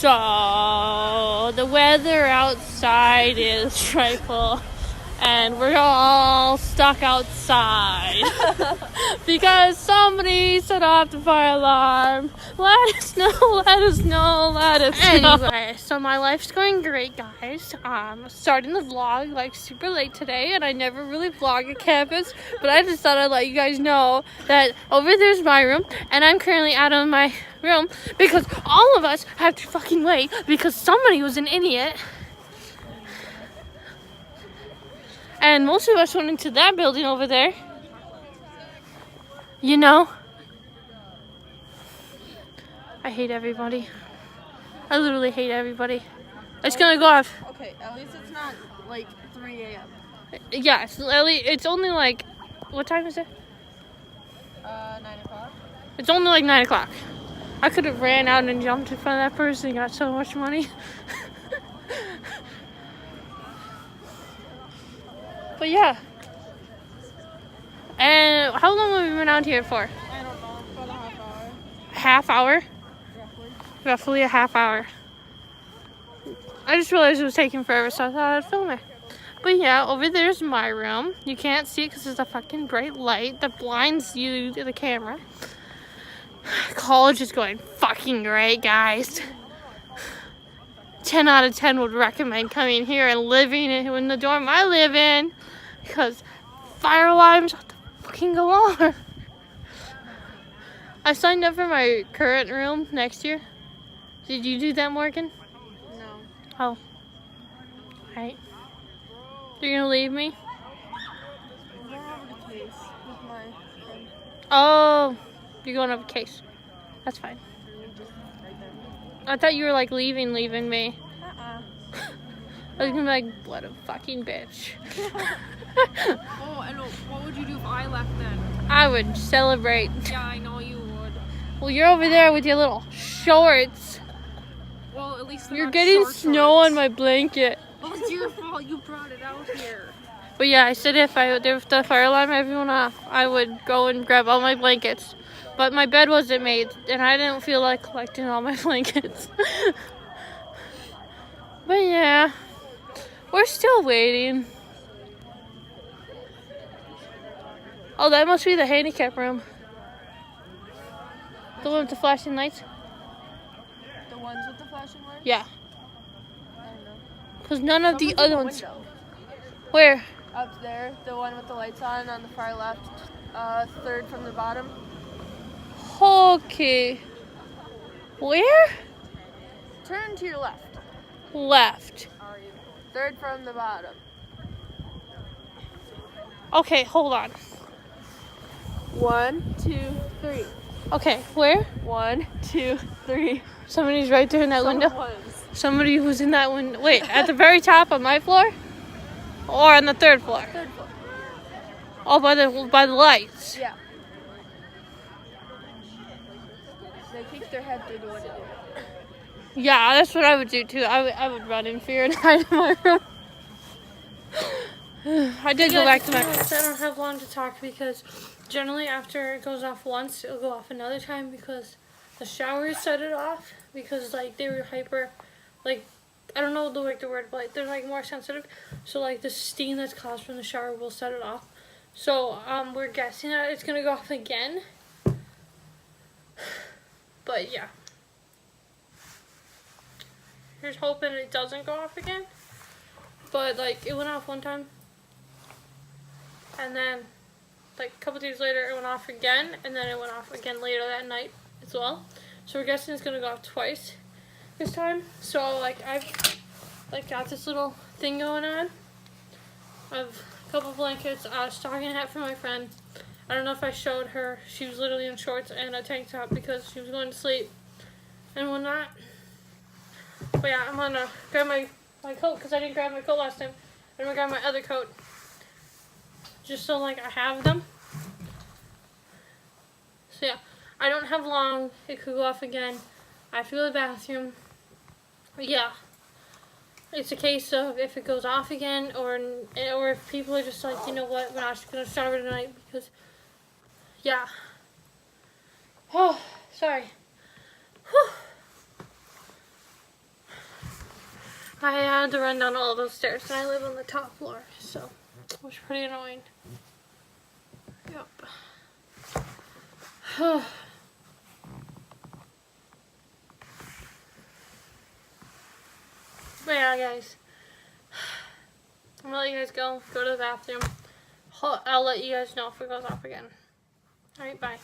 So, the weather outside is frightful, and we're all stuck outside because somebody set off the fire alarm. Let us know. Anyway, so my life's going great, guys. Starting the vlog like super late today, and I never really vlog at campus, but I just thought I'd let you guys know that over there's my room, and I'm currently out of my room because all of us have to fucking wait because somebody was an idiot. And most of us went into that building over there. You know? I hate everybody. I literally hate everybody. It's gonna go off. Okay, at least it's not like 3 a.m. Yeah, it's only like, what time is it? 9 o'clock. It's only like 9 o'clock. I could have ran out and jumped in front of that person and got so much money. But yeah. And how long have we been out here for? I don't know, about a half hour. Half hour? Roughly a half hour. I just realized it was taking forever, so I thought I'd film it. But yeah, over there's my room. You can't see it because there's a fucking bright light that blinds you to the camera. College is going fucking great, guys. 10 out of 10 would recommend coming here and living in the dorm I live in. Because fire alarms have to fucking go on. I signed up for my current room next year. Did you do that, Morgan? No. Oh. Alright. You're gonna leave me? I'm going over to Case with my friend. Oh. You're going over Case. That's fine. Just right there. I thought you were like leaving me. I was gonna be like, what a fucking bitch. Oh, I know. What would you do if I left then? I would celebrate. Yeah, I know you would. Well, you're over there with your little shorts. Well, at least You're getting snow on my blanket. Well, it's your fault. You brought it out here. But yeah, I said if the fire alarm ever went off, I would go and grab all my blankets. But my bed wasn't made, and I didn't feel like collecting all my blankets. But yeah, we're still waiting. Oh, that must be the handicap room. The one with the flashing lights? The ones with the flashing lights? Yeah. I don't know. Because none of the Someone's in other ones. window. Where? Up there, the one with the lights on the far left, third from the bottom. Okay. Where? Turn to your left. Left. Third from the bottom. Okay, hold on. 1, 2, 3. Okay, where? 1, 2, 3. Somebody's right there in that window. Someone was. Somebody was in that window. Wait, at the very top of my floor? Or on the third floor? Third floor. Oh, by the lights. Yeah. They peeked their head through the window. Yeah, that's what I would do too. I would run in fear and hide in my room. I did go back to my class. I don't have long to talk because generally after it goes off once, it'll go off another time because the showers set it off because like they were hyper, like I don't know the word, but like, they're like more sensitive. So like the steam that's caused from the shower will set it off. So we're guessing that it's gonna go off again. But yeah. Here's hoping it doesn't go off again. But like it went off one time. And then like a couple days later it went off again, and then it went off again later that night as well. So we're guessing it's gonna go off twice this time. So like I've like got this little thing going on. I've a couple blankets, a stocking hat for my friend. I don't know if I showed her. She was literally in shorts and a tank top because she was going to sleep and whatnot. But yeah, I'm gonna grab my coat because I didn't grab my coat last time. I'm gonna grab my other coat just so like I have them. So yeah, I don't have long. It could go off again. I have to go to the bathroom. But yeah, it's a case of if it goes off again or if people are just like, you know what, we're not just gonna shower tonight because yeah. Oh, sorry. Whew. I had to run down all those stairs, and I live on the top floor, so it was pretty annoying. Yep. But yeah, guys. I'm gonna let you guys go to the bathroom. I'll let you guys know if it goes off again. Alright, bye.